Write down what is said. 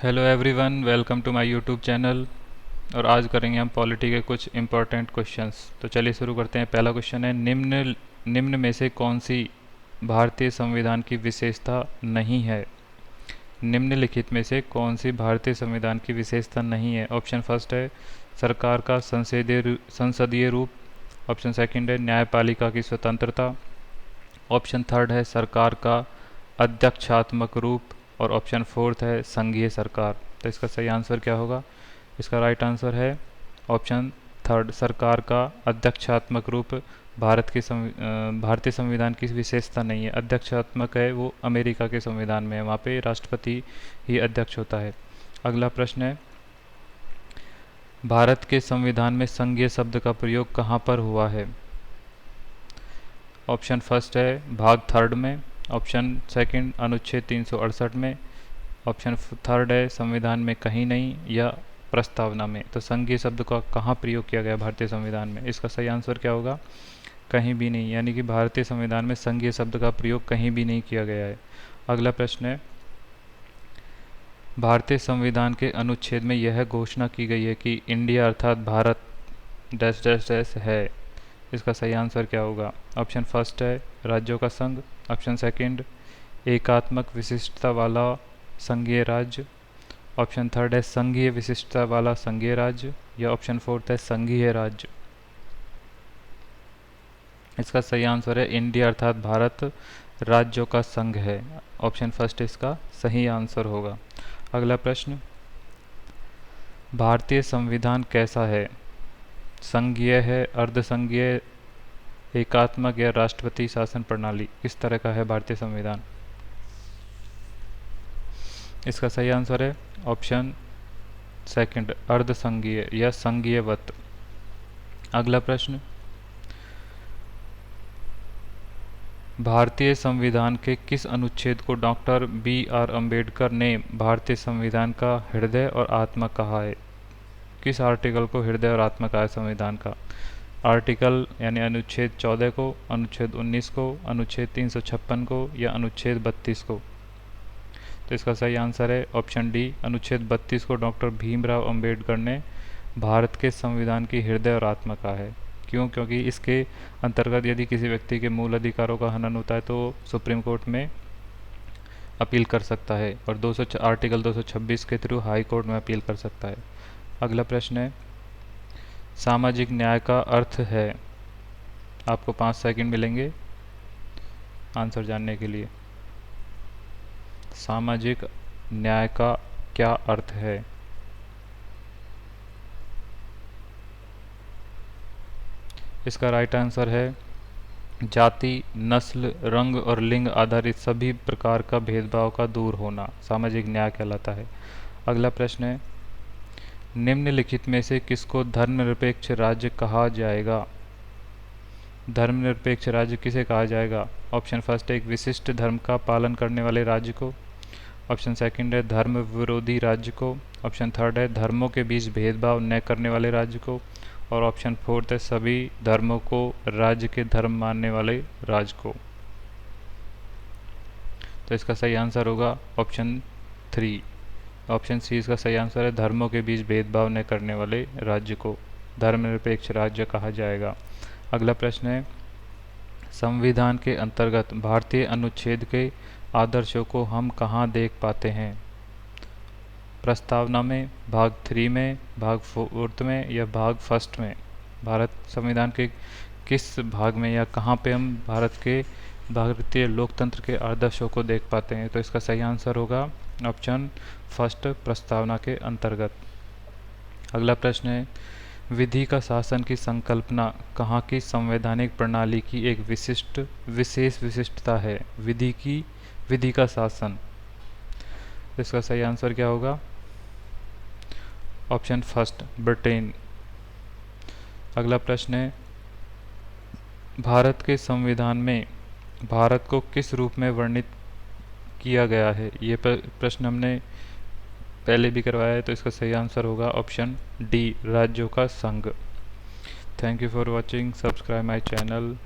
Hello everyone, welcome to my YouTube channel. और आज करेंगे हम पॉलिटी के कुछ इम्पोर्टेंट क्वेश्चंस। तो चलिए शुरू करते हैं। पहला क्वेश्चन है, निम्न में से कौन सी भारतीय संविधान की विशेषता नहीं है। निम्नलिखित में से कौन सी भारतीय संविधान की विशेषता नहीं है। ऑप्शन फर्स्ट है सरकार का संसदीय रूप। ऑप्शन सेकंड है न्यायपालिका की स्वतंत्रता। ऑप्शन थर्ड है सरकार का अध्यक्षात्मक रूप। और ऑप्शन फोर्थ है संघीय सरकार। तो इसका सही आंसर क्या होगा? इसका राइट आंसर है ऑप्शन थर्ड, सरकार का अध्यक्षात्मक रूप। भारतीय संविधान की विशेषता नहीं है। अध्यक्षात्मक है वो अमेरिका के संविधान में है, वहाँ पे राष्ट्रपति ही अध्यक्ष होता है। अगला प्रश्न है, भारत के संविधान में संघीय शब्द का प्रयोग कहाँ पर हुआ है। ऑप्शन फर्स्ट है भाग थर्ड में। ऑप्शन सेकंड अनुच्छेद 368 में। ऑप्शन थर्ड है संविधान में कहीं नहीं या प्रस्तावना में। तो संघीय शब्द का कहाँ प्रयोग किया गया भारतीय संविधान में? इसका सही आंसर क्या होगा? कहीं भी नहीं, यानी कि भारतीय संविधान में संघीय शब्द का प्रयोग कहीं भी नहीं किया गया है। अगला प्रश्न है, भारतीय संविधान के अनुच्छेद में यह घोषणा की गई है कि इंडिया अर्थात भारत डैश डैश डैश है। इसका सही आंसर क्या होगा? ऑप्शन फर्स्ट है राज्यों का संघ। ऑप्शन सेकंड एकात्मक विशिष्टता वाला संघीय राज्य। ऑप्शन थर्ड है संघीय विशिष्टता वाला संघीय राज्य। या ऑप्शन फोर्थ है संघीय राज्य। इसका सही आंसर है इंडिया अर्थात भारत राज्यों का संघ है। ऑप्शन फर्स्ट इसका सही आंसर होगा। अगला प्रश्न, भारतीय संविधान कैसा है? संघीय है, अर्धसंघीय, एकात्मक या राष्ट्रपति शासन प्रणाली? किस तरह का है भारतीय संविधान? इसका सही आंसर है ऑप्शन सेकंड, अर्धसंघीय या संघीयवत। अगला प्रश्न, भारतीय संविधान के किस अनुच्छेद को डॉक्टर B.R. अम्बेडकर ने भारतीय संविधान का हृदय और आत्मा कहा है? किस आर्टिकल को हृदय और आत्मा कहा है संविधान का? आर्टिकल यानी अनुच्छेद 14 को, अनुच्छेद 19 को, अनुच्छेद 356 को या अनुच्छेद 32 को? तो इसका सही आंसर है ऑप्शन डी, अनुच्छेद 32 को डॉक्टर भीमराव अंबेडकर ने भारत के संविधान की हृदय और आत्मा कहा है। क्यों? क्योंकि इसके अंतर्गत यदि किसी व्यक्ति के मूल अधिकारों का हनन होता है तो सुप्रीम कोर्ट में अपील कर सकता है और आर्टिकल 226 के थ्रू हाई कोर्ट में अपील कर सकता है। अगला प्रश्न है, सामाजिक न्याय का अर्थ है। आपको 5 सेकंड मिलेंगे आंसर जानने के लिए। सामाजिक न्याय का क्या अर्थ है? इसका राइट आंसर है जाति, नस्ल, रंग और लिंग आधारित सभी प्रकार का भेदभाव का दूर होना सामाजिक न्याय कहलाता है। अगला प्रश्न है, निम्नलिखित में से किसको धर्मनिरपेक्ष राज्य कहा जाएगा? धर्मनिरपेक्ष राज्य किसे कहा जाएगा? ऑप्शन फर्स्ट है एक विशिष्ट धर्म का पालन करने वाले राज्य को। ऑप्शन सेकंड है धर्म विरोधी राज्य को। ऑप्शन थर्ड है धर्मों के बीच भेदभाव न करने वाले राज्य को। और ऑप्शन फोर्थ है सभी धर्मों को राज्य के धर्म मानने वाले राज्य को। तो इसका सही आंसर होगा ऑप्शन 3। ऑप्शन सी इसका सही आंसर है, धर्मों के बीच भेदभाव न करने वाले राज्य को धर्मनिरपेक्ष राज्य कहा जाएगा। अगला प्रश्न है, संविधान के अंतर्गत भारतीय अनुच्छेद के आदर्शों को हम कहाँ देख पाते हैं? प्रस्तावना में, भाग 3 में, भाग 4 में या भाग 1 में? भारत संविधान के किस भाग में या कहाँ पे हम भारतीय लोकतंत्र के आदर्शों को देख पाते हैं? तो इसका सही आंसर होगा ऑप्शन फर्स्ट, प्रस्तावना के अंतर्गत। अगला प्रश्न है, विधि का शासन की संकल्पना कहाँ की संवैधानिक प्रणाली की एक विशेष विशिष्टता है? विधि का शासन। इसका सही आंसर क्या होगा? Option first, Britain. अगला प्रश्न है, भारत के संविधान में भारत को किस रूप में वर्णित किया गया है? ये प्रश्न हमने पहले भी करवाया है, तो इसका सही आंसर होगा ऑप्शन डी, राज्यों का संघ। Thank you for watching, subscribe my channel.